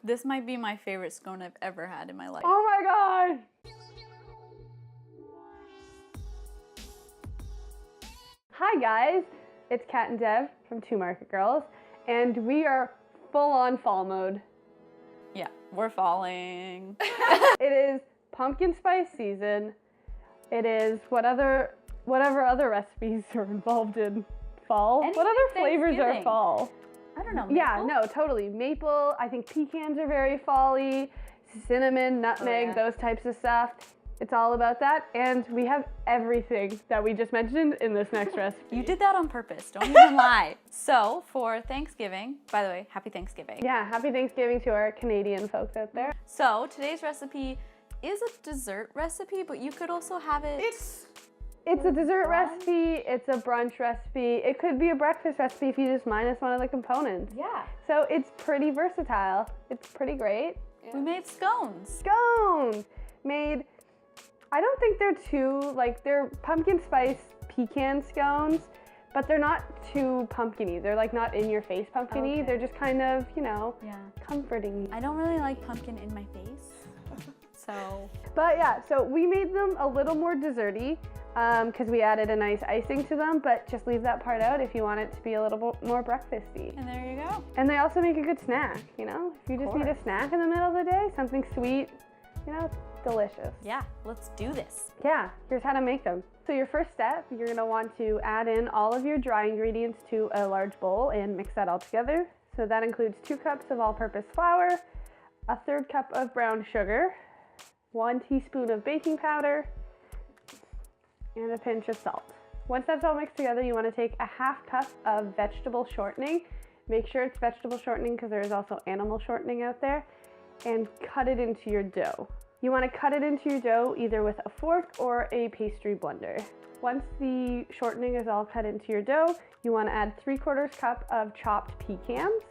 This might be my favorite scone I've ever had in my life. Oh my god! Hi guys, it's Kat and Dev from Two Market Girls, and we are full on fall mode. Yeah, we're falling. It is pumpkin spice season. It is whatever other recipes are involved in fall. Anything What other flavors are Thanksgiving. fall? I don't know. Yeah, maple? no, totally. Maple, I think pecans are very fall-y, cinnamon, nutmeg, yeah. those types of stuff. It's all about that, and we have everything that we just mentioned in this next recipe. You did that on purpose. Don't even lie. So for Thanksgiving, by the way, happy Thanksgiving. Yeah, happy Thanksgiving to our Canadian folks out there. So today's recipe is a dessert recipe, but you could also have it. It's a dessert brunch? recipe, it's a brunch recipe, it could be a breakfast recipe if you just minus one of the components. Yeah. So it's pretty versatile. It's pretty great. We made scones. Scones! Made, I don't think they're too, like, they're pumpkin spice pecan scones, but they're not too pumpkin-y. They're like not in your face pumpkin-y. Okay. They're just kind of, you know, Yeah. comforting. I don't really like pumpkin in my face. So But yeah, so we made them a little more desserty because we added a nice icing to them, but just leave that part out if you want it to be a little bit more breakfasty. and there you go. And they also make a good snack, you know? If you just need a course. snack in the middle of the day, something sweet, you know, it's delicious. Yeah, let's do this. Yeah, here's how to make them. So your first step, you're gonna want to add in all of your dry ingredients to a large bowl and mix that all together. So that includes 2 cups of all-purpose flour, a 1/3 cup of brown sugar, 1 teaspoon of baking powder, and a pinch of salt. Once that's all mixed together, you want to take a 1/2 cup of vegetable shortening. Make sure it's vegetable shortening because there is also animal shortening out there, and cut it into your dough. You want to cut it into your dough either with a fork or a pastry blender. Once the shortening is all cut into your dough, you want to add 3/4 cup of chopped pecans.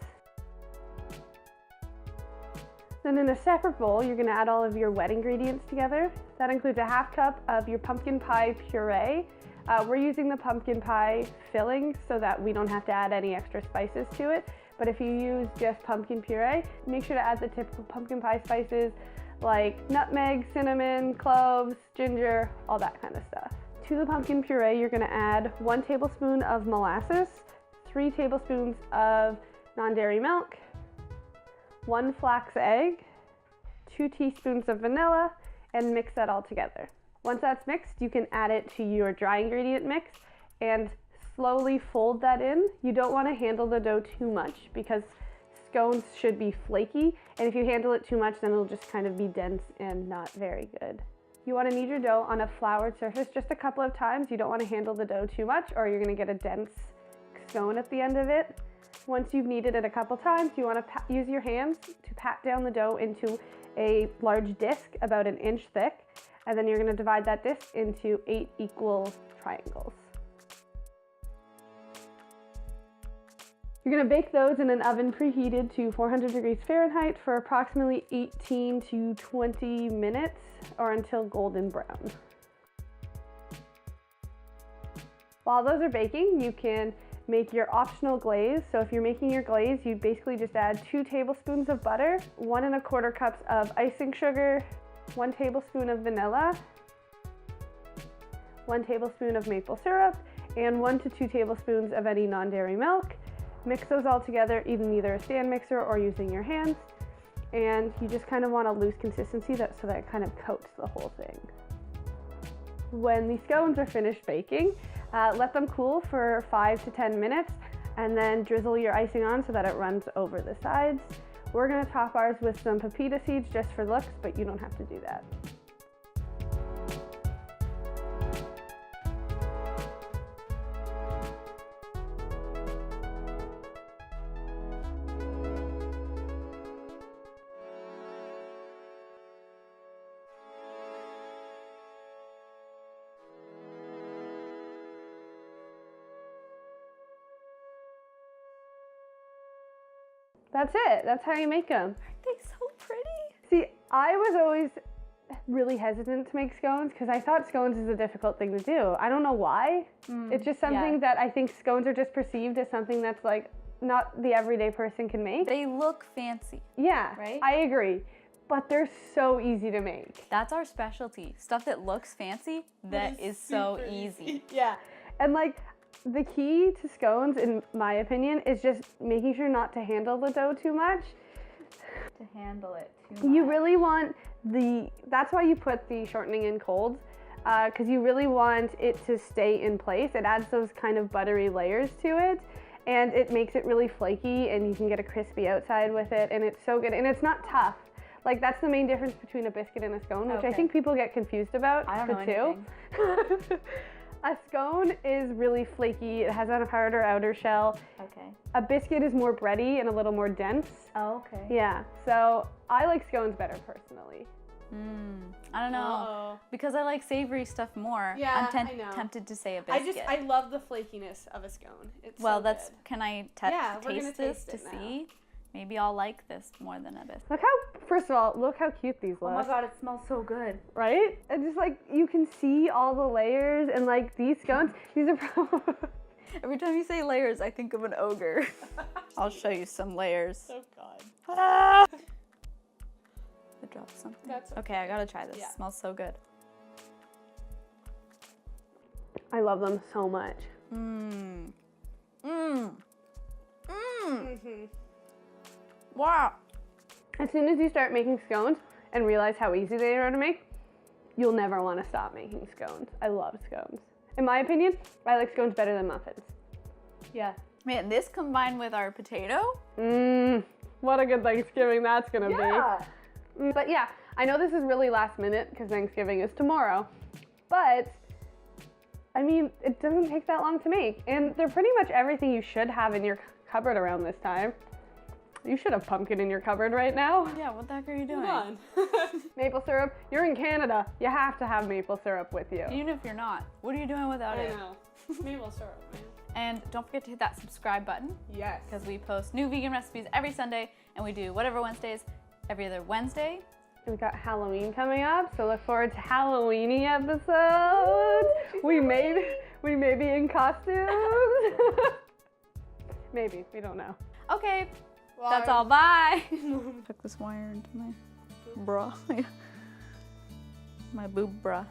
Then in a separate bowl, you're gonna add all of your wet ingredients together. That includes a 1/2 cup of your pumpkin pie puree. We're using the pumpkin pie filling so that we don't have to add any extra spices to it. But if you use just pumpkin puree, make sure to add the typical pumpkin pie spices like nutmeg, cinnamon, cloves, ginger, all that kind of stuff. To the pumpkin puree, you're gonna add 1 tablespoon of molasses, 3 tablespoons of non-dairy milk, 1 flax egg, 2 teaspoons of vanilla, and mix that all together. Once that's mixed, you can add it to your dry ingredient mix and slowly fold that in. You don't want to handle the dough too much because scones should be flaky, and if you handle it too much, then it'll just kind of be dense and not very good. You want to knead your dough on a floured surface just a couple of times. You don't want to handle the dough too much or you're going to get a dense scone at the end of it. Once you've kneaded it a couple times, you want to use your hands to pat down the dough into a large disc about 1 inch thick, and then you're going to divide that disc into 8 equal triangles. You're going to bake those in an oven preheated to 400 degrees Fahrenheit for approximately 18 to 20 minutes or until golden brown. While those are baking, you can make your optional glaze. So if you're making your glaze, you basically just add 2 tablespoons of butter, 1 1/4 cups of icing sugar, 1 tablespoon of vanilla, 1 tablespoon of maple syrup, and 1 to 2 tablespoons of any non-dairy milk. Mix those all together in either a stand mixer or using your hands. And you just kind of want a loose consistency so that it kind of coats the whole thing. When the scones are finished baking, let them cool for 5 to 10 minutes and then drizzle your icing on so that it runs over the sides. We're gonna top ours with some pepita seeds just for looks, but you don't have to do that. That's it. That's how you make them. Aren't they so pretty? See, I was always really hesitant to make scones because I thought scones is a difficult thing to do. I don't know why. It's just something that I think scones are just perceived as something that's like not the everyday person can make. They look fancy. Yeah, Right? I agree. But they're so easy to make. That's our specialty. Stuff that looks fancy, that is so super easy. Yeah. And like the key to scones, in my opinion, is just making sure not to handle the dough too much. To handle it too much. You really want that's why you put the shortening in cold, because you really want it to stay in place. It adds those kind of buttery layers to it, and it makes it really flaky, and you can get a crispy outside with it, and it's so good. And it's not tough. Like, that's the main difference between a biscuit and a scone, which I Okay. think people get confused about. I don't know the two. anything. A scone is really flaky. It has a harder outer shell. Okay. A biscuit is more bready and a little more dense. Oh, okay. Yeah, so I like scones better personally. I don't know. Uh-oh. Because I like savory stuff more. Yeah, I'm I know. tempted to say a biscuit. I love the flakiness of a scone. It's well, so that's, good. can I Yeah, we're gonna taste this taste to it now. see? Maybe I'll like this more than a biscuit. First of all, look how cute these look. Oh my god, it smells so good. Right? And just like, you can see all the layers, and like these scones, these are Every time you say layers, I think of an ogre. I'll show you some layers. Oh god. I dropped something. That's okay, I gotta try this. Yeah. It smells so good. I love them so much. Wow. As soon as you start making scones and realize how easy they are to make, you'll never want to stop making scones. I love scones. In my opinion, I like scones better than muffins. Yeah. Man, this combined with our potato? What a good Thanksgiving that's gonna Yeah. be. But yeah, I know this is really last minute because Thanksgiving is tomorrow, but I mean, it doesn't take that long to make, and they're pretty much everything you should have in your cupboard around this time. You should have pumpkin in your cupboard right now. Yeah, what the heck are you doing? Come on. Maple syrup, you're in Canada. You have to have maple syrup with you. Even if you're not, what are you doing without I it? know. Maple syrup, man. And don't forget to hit that subscribe button Yes. because we post new vegan recipes every Sunday, and we do whatever Wednesdays every other Wednesday. We've got Halloween coming up, so look forward to Halloweeny episodes. We may be in costumes. Maybe, we don't know. Okay, that's all. Bye. Tuck this wire into my bra. My boob bra,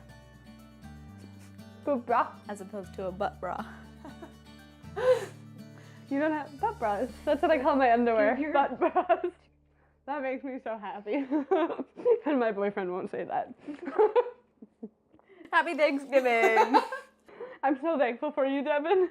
Boob bra. as opposed to a butt bra. You don't have butt bras. That's what I call my underwear. You're- Butt bras. That makes me so happy. And my boyfriend won't say that. Happy Thanksgiving. I'm so thankful for you, Devin.